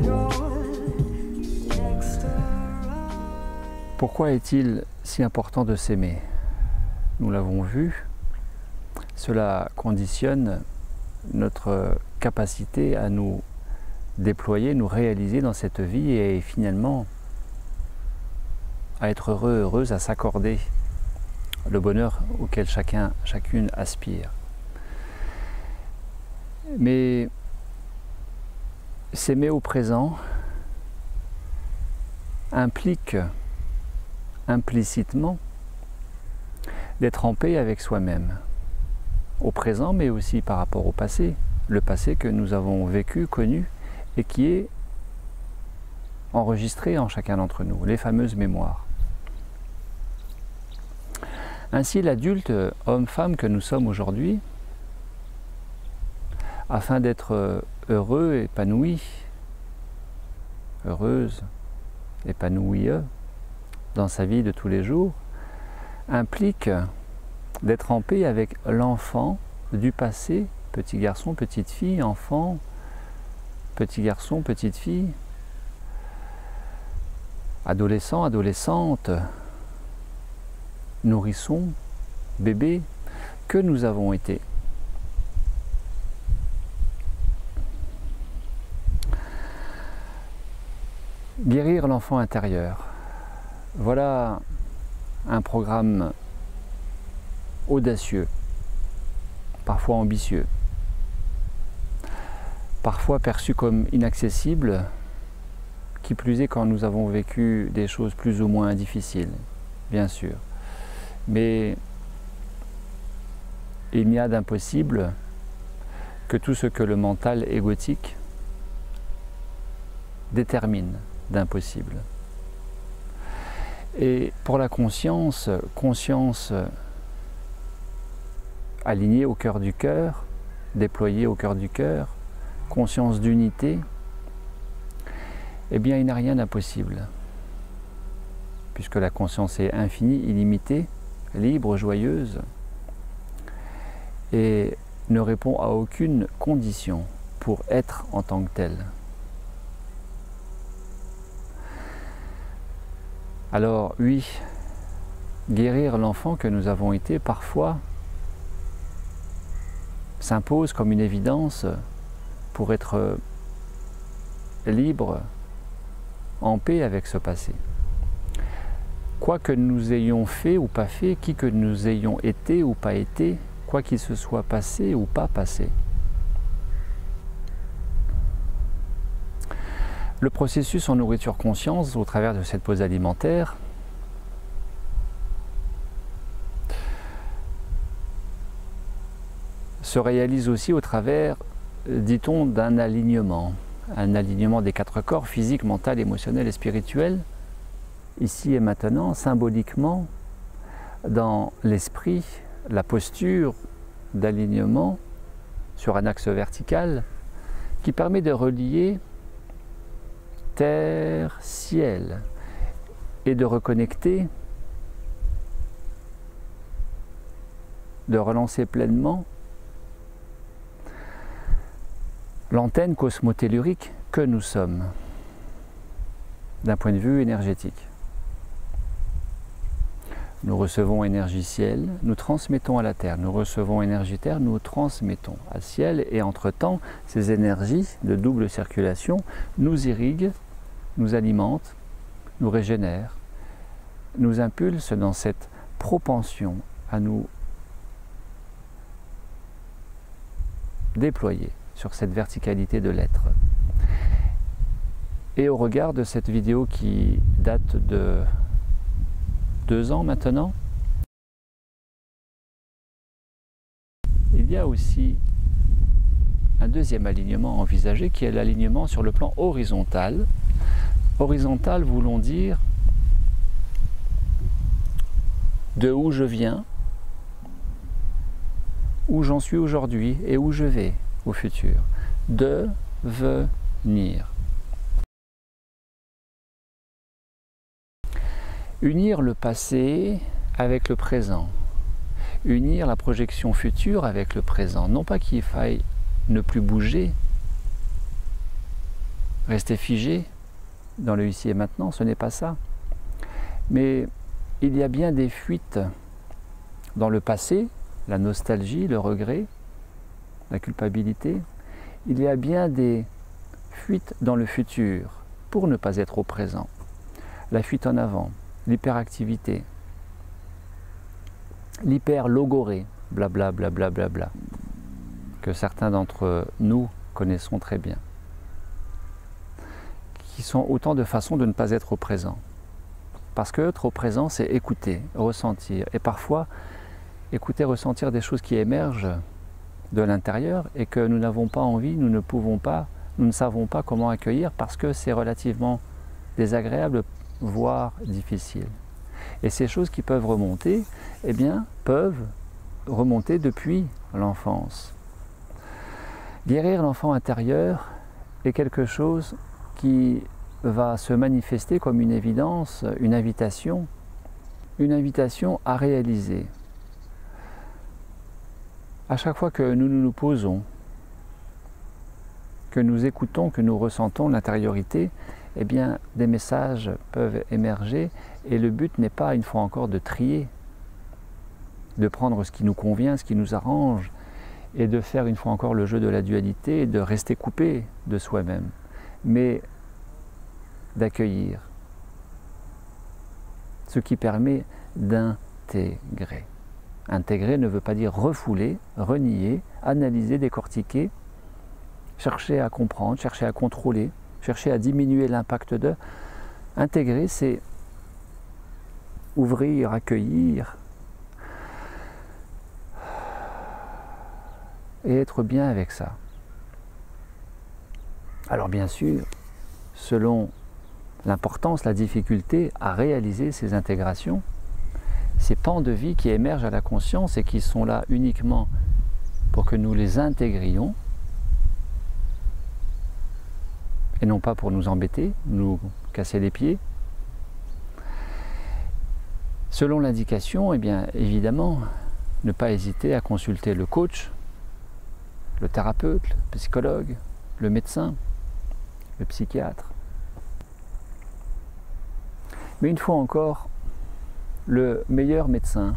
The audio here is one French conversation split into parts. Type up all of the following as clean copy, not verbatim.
vous. Pourquoi est-il si important de s'aimer? Nous l'avons vu, cela conditionne notre capacité à nous déployer, nous réaliser dans cette vie et finalement à être heureux, heureuse, à s'accorder le bonheur auquel chacune aspire. Mais s'aimer au présent implique implicitement d'être en paix avec soi-même, au présent mais aussi par rapport au passé, le passé que nous avons vécu, connu et qui est enregistré en chacun d'entre nous, les fameuses mémoires. Ainsi, l'adulte, homme-femme que nous sommes aujourd'hui, afin d'être heureux, épanoui, heureuse, épanouie dans sa vie de tous les jours, implique d'être en paix avec l'enfant du passé, petit garçon, petite fille, enfant, petit garçon, petite fille, adolescent, adolescente, nourrisson, bébé, que nous avons été. Guérir l'enfant intérieur. Voilà un programme audacieux, parfois ambitieux, parfois perçu comme inaccessible, qui plus est quand nous avons vécu des choses plus ou moins difficiles, bien sûr. Mais il n'y a d'impossible que tout ce que le mental égotique détermine d'impossible. Et pour la conscience, conscience alignée au cœur du cœur, déployée au cœur du cœur, conscience d'unité, eh bien il n'y a rien d'impossible. Puisque la conscience est infinie, illimitée, libre, joyeuse, et ne répond à aucune condition pour être en tant que telle. Alors oui, guérir l'enfant que nous avons été parfois s'impose comme une évidence pour être libre, en paix avec ce passé. Quoi que nous ayons fait ou pas fait, qui que nous ayons été ou pas été, quoi qu'il se soit passé ou pas passé. Le processus en nourriture conscience, au travers de cette pause alimentaire, se réalise aussi au travers, dit-on, d'un alignement. Un alignement des 4 corps, physique, mental, émotionnel et spirituel, ici et maintenant, symboliquement, dans l'esprit, la posture d'alignement sur un axe vertical qui permet de relier terre, ciel et de reconnecter, de relancer pleinement l'antenne cosmotellurique que nous sommes d'un point de vue énergétique. Nous recevons énergie ciel, nous transmettons à la terre, nous recevons énergie terre, nous transmettons à ciel et entre-temps, ces énergies de double circulation nous irriguent, nous alimentent, nous régénèrent, nous impulsent dans cette propension à nous déployer sur cette verticalité de l'être. Et au regard de cette vidéo qui date de 2 ans maintenant, il y a aussi un deuxième alignement envisagé qui est l'alignement sur le plan horizontal. Horizontal voulant dire de où je viens, où j'en suis aujourd'hui et où je vais au futur. Devenir. Unir le passé avec le présent. Unir la projection future avec le présent. Non pas qu'il faille ne plus bouger, rester figé dans le ici et maintenant, ce n'est pas ça. Mais il y a bien des fuites dans le passé, la nostalgie, le regret, la culpabilité. Il y a bien des fuites dans le futur pour ne pas être au présent. La fuite en avant, l'hyperactivité, l'hyperlogorée, blabla, blabla, blabla, que certains d'entre nous connaissons très bien, qui sont autant de façons de ne pas être au présent. Parce que être au présent, c'est écouter, ressentir, et parfois écouter, ressentir des choses qui émergent de l'intérieur et que nous n'avons pas envie, nous ne pouvons pas, nous ne savons pas comment accueillir parce que c'est relativement désagréable, voire difficile. Et ces choses qui peuvent remonter, eh bien, peuvent remonter depuis l'enfance. Guérir l'enfant intérieur est quelque chose qui va se manifester comme une évidence, une invitation à réaliser. À chaque fois que nous nous posons, que nous écoutons, que nous ressentons l'intériorité, eh bien, des messages peuvent émerger et le but n'est pas, une fois encore, de trier, de prendre ce qui nous convient, ce qui nous arrange et de faire, une fois encore, le jeu de la dualité et de rester coupé de soi-même, mais d'accueillir, ce qui permet d'intégrer. Intégrer ne veut pas dire refouler, renier, analyser, décortiquer, chercher à comprendre, chercher à contrôler, chercher à diminuer l'impact de. Intégrer, c'est ouvrir, accueillir et être bien avec ça. Alors bien sûr, selon l'importance, la difficulté à réaliser ces intégrations, ces pans de vie qui émergent à la conscience et qui sont là uniquement pour que nous les intégrions et non pas pour nous embêter, nous casser les pieds. Selon l'indication, eh bien évidemment, ne pas hésiter à consulter le coach, le thérapeute, le psychologue, le médecin, le psychiatre. Mais une fois encore, le meilleur médecin,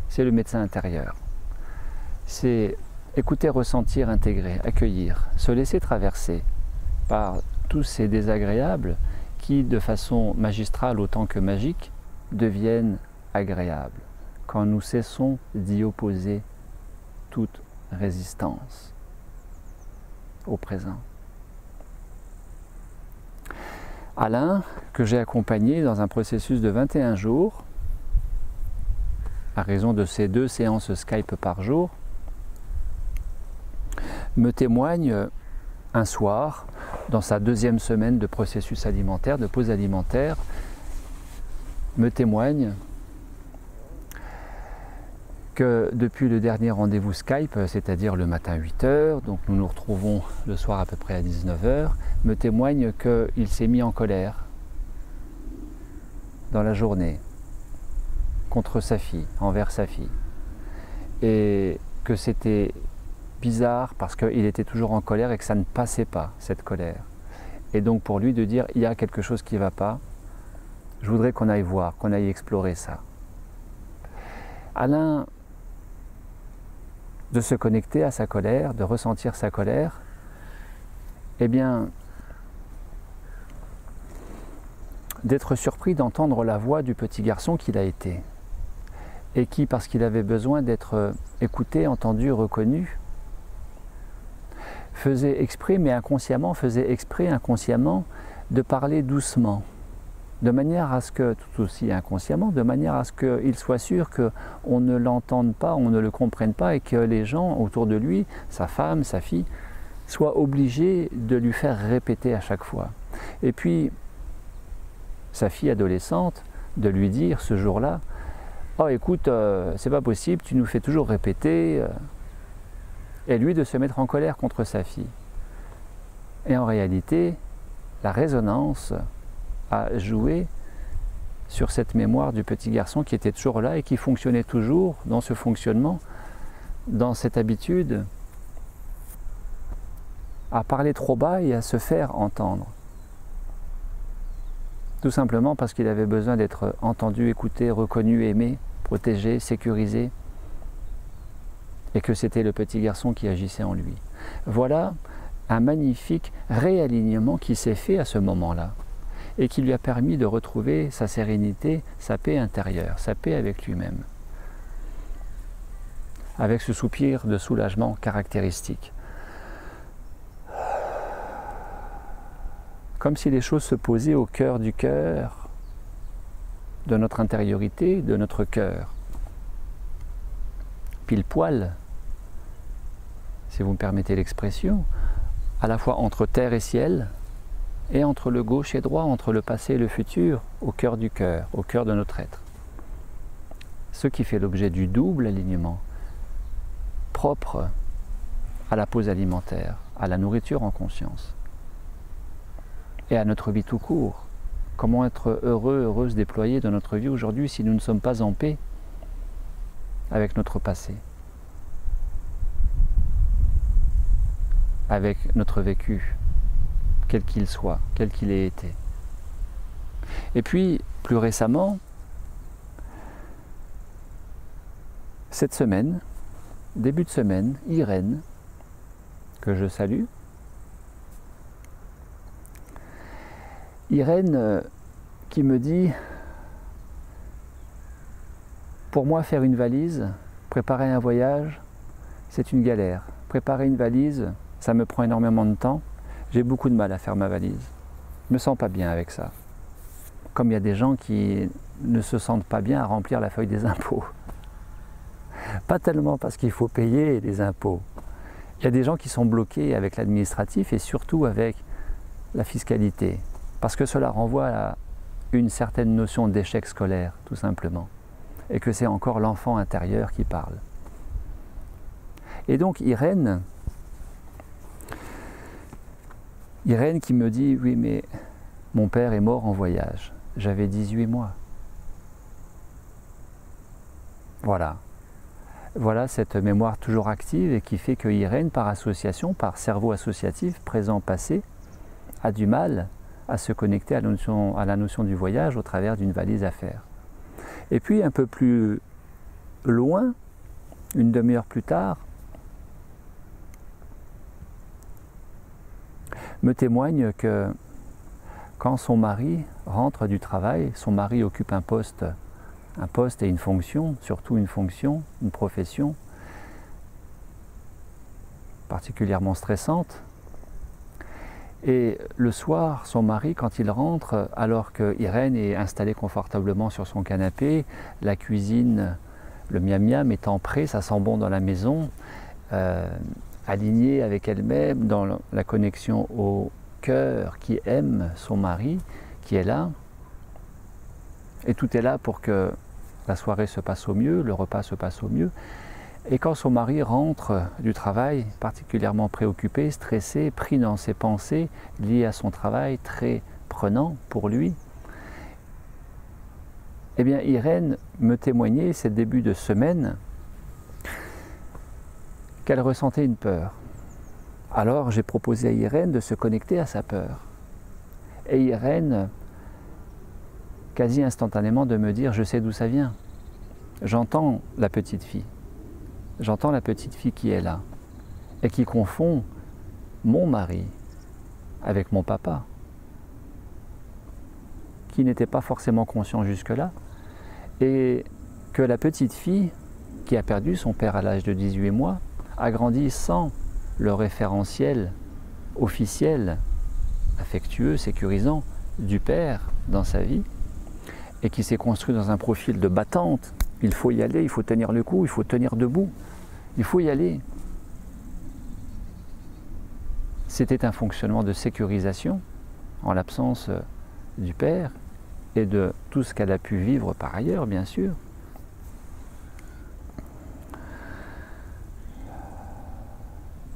c'est le médecin intérieur. C'est écouter, ressentir, intégrer, accueillir, se laisser traverser par tous ces désagréables qui, de façon magistrale autant que magique, deviennent agréables quand nous cessons d'y opposer toute résistance au présent. Alain, que j'ai accompagné dans un processus de 21 jours, à raison de ces 2 séances Skype par jour, me témoigne un soir, dans sa 2e semaine de processus alimentaire, de pause alimentaire, me témoigne que depuis le dernier rendez-vous Skype, c'est-à-dire le matin 8 h, donc nous nous retrouvons le soir à peu près à 19 h, me témoigne qu'il s'est mis en colère dans la journée contre sa fille, envers sa fille. Et que c'était bizarre parce qu'il était toujours en colère et que ça ne passait pas, cette colère. Et donc pour lui de dire, il y a quelque chose qui ne va pas, je voudrais qu'on aille voir, qu'on aille explorer ça. Alain, de se connecter à sa colère, de ressentir sa colère, eh bien, d'être surpris d'entendre la voix du petit garçon qu'il a été, et qui, parce qu'il avait besoin d'être écouté, entendu, reconnu, faisait exprès, mais inconsciemment, faisait exprès inconsciemment de parler doucement, de manière à ce que, tout aussi inconsciemment, de manière à ce qu'il soit sûr qu'on ne l'entende pas, on ne le comprenne pas et que les gens autour de lui, sa femme, sa fille, soient obligés de lui faire répéter à chaque fois. Et puis, sa fille adolescente, de lui dire ce jour-là, « Oh écoute, c'est pas possible, tu nous fais toujours répéter », et lui de se mettre en colère contre sa fille. Et en réalité, la résonance a joué sur cette mémoire du petit garçon qui était toujours là et qui fonctionnait toujours dans ce fonctionnement, dans cette habitude à parler trop bas et à se faire entendre. Tout simplement parce qu'il avait besoin d'être entendu, écouté, reconnu, aimé, protégé, sécurisé, et que c'était le petit garçon qui agissait en lui. Voilà un magnifique réalignement qui s'est fait à ce moment-là, et qui lui a permis de retrouver sa sérénité, sa paix intérieure, sa paix avec lui-même, avec ce soupir de soulagement caractéristique. Comme si les choses se posaient au cœur du cœur, de notre intériorité, de notre cœur. Pile poil, si vous me permettez l'expression, à la fois entre terre et ciel, et entre le gauche et droit, entre le passé et le futur, au cœur du cœur, au cœur de notre être. Ce qui fait l'objet du double alignement, propre à la pause alimentaire, à la nourriture en conscience, et à notre vie tout court. Comment être heureux, heureuse, déployée dans notre vie aujourd'hui si nous ne sommes pas en paix avec notre passé, avec notre vécu, quel qu'il soit, quel qu'il ait été. Et puis, plus récemment, cette semaine, début de semaine, Irène, que je salue, Irène qui me dit, pour moi faire une valise, préparer un voyage, c'est une galère. Préparer une valise, ça me prend énormément de temps, j'ai beaucoup de mal à faire ma valise. Je me sens pas bien avec ça. Comme il y a des gens qui ne se sentent pas bien à remplir la feuille des impôts. Pas tellement parce qu'il faut payer les impôts. Il y a des gens qui sont bloqués avec l'administratif et surtout avec la fiscalité. Parce que cela renvoie à une certaine notion d'échec scolaire, tout simplement. Et que c'est encore l'enfant intérieur qui parle. Et donc Irène qui me dit, oui mais mon père est mort en voyage, j'avais 18 mois. Voilà. Voilà cette mémoire toujours active et qui fait que Irène, par association, par cerveau associatif, présent-passé, a du mal à se connecter à la notion du voyage au travers d'une valise à faire. Et puis un peu plus loin, une demi-heure plus tard, me témoigne que quand son mari rentre du travail, son mari occupe un poste et une fonction, surtout une fonction, une profession particulièrement stressante. Et le soir, son mari, quand il rentre, alors que Irène est installée confortablement sur son canapé, la cuisine, le miam-miam étant prêt, ça sent bon dans la maison, alignée avec elle-même, dans la connexion au cœur qui aime son mari, qui est là. Et tout est là pour que la soirée se passe au mieux, le repas se passe au mieux. Et quand son mari rentre du travail, particulièrement préoccupé, stressé, pris dans ses pensées, liées à son travail, très prenant pour lui, eh bien Irène me témoignait, ces débuts de semaine, qu'elle ressentait une peur. Alors j'ai proposé à Irène de se connecter à sa peur. Et Irène, quasi instantanément, de me dire, je sais d'où ça vient. J'entends la petite fille. J'entends la petite fille qui est là et qui confond mon mari avec mon papa, qui n'était pas forcément conscient jusque-là, et que la petite fille qui a perdu son père à l'âge de 18 mois a grandi sans le référentiel officiel, affectueux, sécurisant du père dans sa vie, et qui s'est construit dans un profil de battante. Il faut y aller, il faut tenir le coup, il faut tenir debout, il faut y aller. C'était un fonctionnement de sécurisation en l'absence du père et de tout ce qu'elle a pu vivre par ailleurs, bien sûr.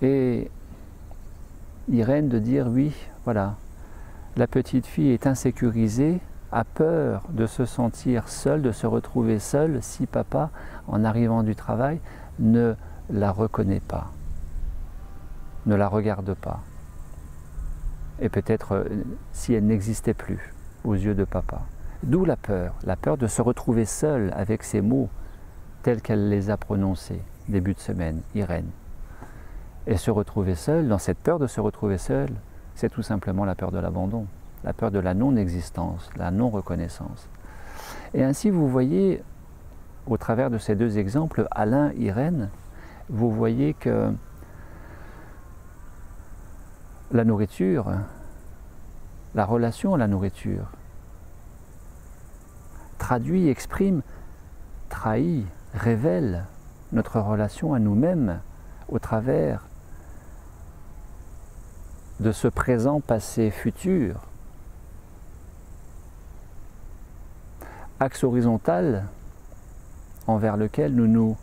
Et Irène de dire, oui, voilà, la petite fille est insécurisée, a peur de se sentir seule, de se retrouver seule si papa, en arrivant du travail, ne la reconnaît pas, ne la regarde pas. et peut-être si elle n'existait plus aux yeux de papa. D'où la peur de se retrouver seule avec ces mots tels qu'elle les a prononcés début de semaine, Irène. Et se retrouver seule, dans cette peur de se retrouver seule, c'est tout simplement la peur de l'abandon, la peur de la non-existence, la non-reconnaissance. Et ainsi, vous voyez, au travers de ces deux exemples, Alain, Irène, vous voyez que la nourriture, la relation à la nourriture, traduit, exprime, trahit, révèle notre relation à nous-mêmes au travers de ce présent, passé, futur. Axe horizontal envers lequel nous nous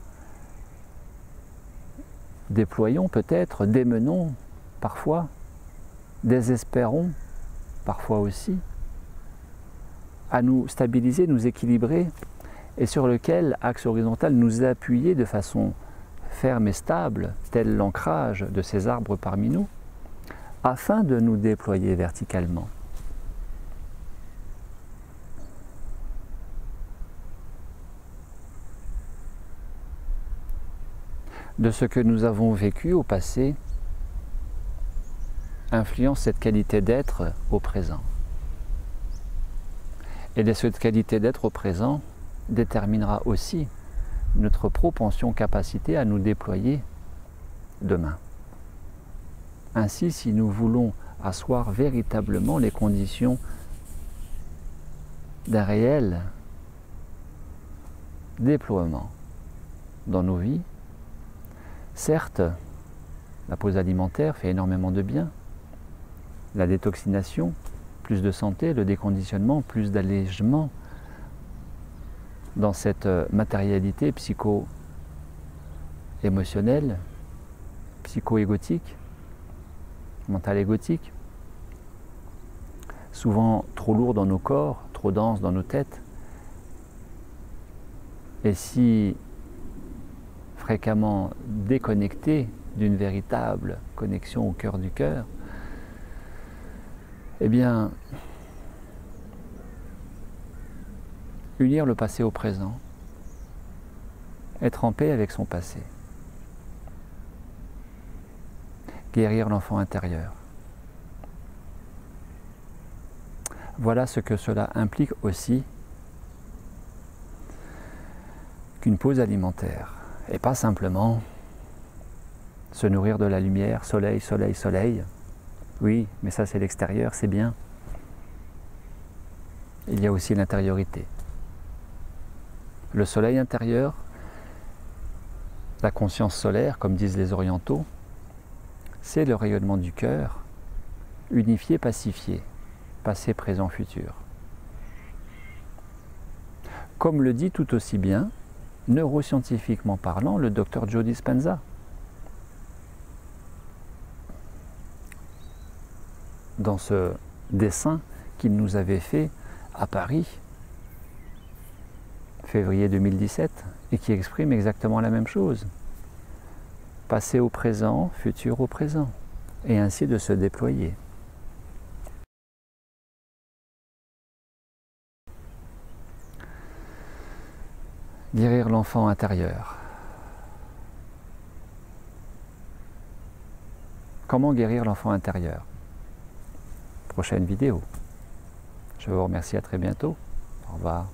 déployons peut-être, démenons parfois, désespérons parfois aussi, à nous stabiliser, nous équilibrer, et sur lequel, axe horizontal, nous appuyer de façon ferme et stable, tel l'ancrage de ces arbres parmi nous, afin de nous déployer verticalement. De ce que nous avons vécu au passé, influence cette qualité d'être au présent. Et de cette qualité d'être au présent déterminera aussi notre propension, capacité à nous déployer demain. Ainsi, si nous voulons asseoir véritablement les conditions d'un réel déploiement dans nos vies, certes, la pause alimentaire fait énormément de bien, la détoxination, plus de santé, le déconditionnement, plus d'allègement dans cette matérialité psycho-émotionnelle, psycho-égotique, mentale égotique, souvent trop lourd dans nos corps, trop dense dans nos têtes, et si fréquemment déconnecté d'une véritable connexion au cœur du cœur, eh bien, unir le passé au présent, être en paix avec son passé, guérir l'enfant intérieur. Voilà ce que cela implique aussi qu'une pause alimentaire, et pas simplement se nourrir de la lumière, soleil, soleil, soleil. Oui, mais ça c'est l'extérieur, c'est bien. Il y a aussi l'intériorité. Le soleil intérieur, la conscience solaire, comme disent les orientaux, c'est le rayonnement du cœur, unifié, pacifié, passé, présent, futur. Comme le dit tout aussi bien, neuroscientifiquement parlant, le docteur Joe Dispenza. Dans ce dessin qu'il nous avait fait à Paris, février 2017, et qui exprime exactement la même chose. Passé au présent, futur au présent, et ainsi de se déployer. Guérir l'enfant intérieur. Comment guérir l'enfant intérieur? Prochaine vidéo. Je vous remercie, à très bientôt. Au revoir.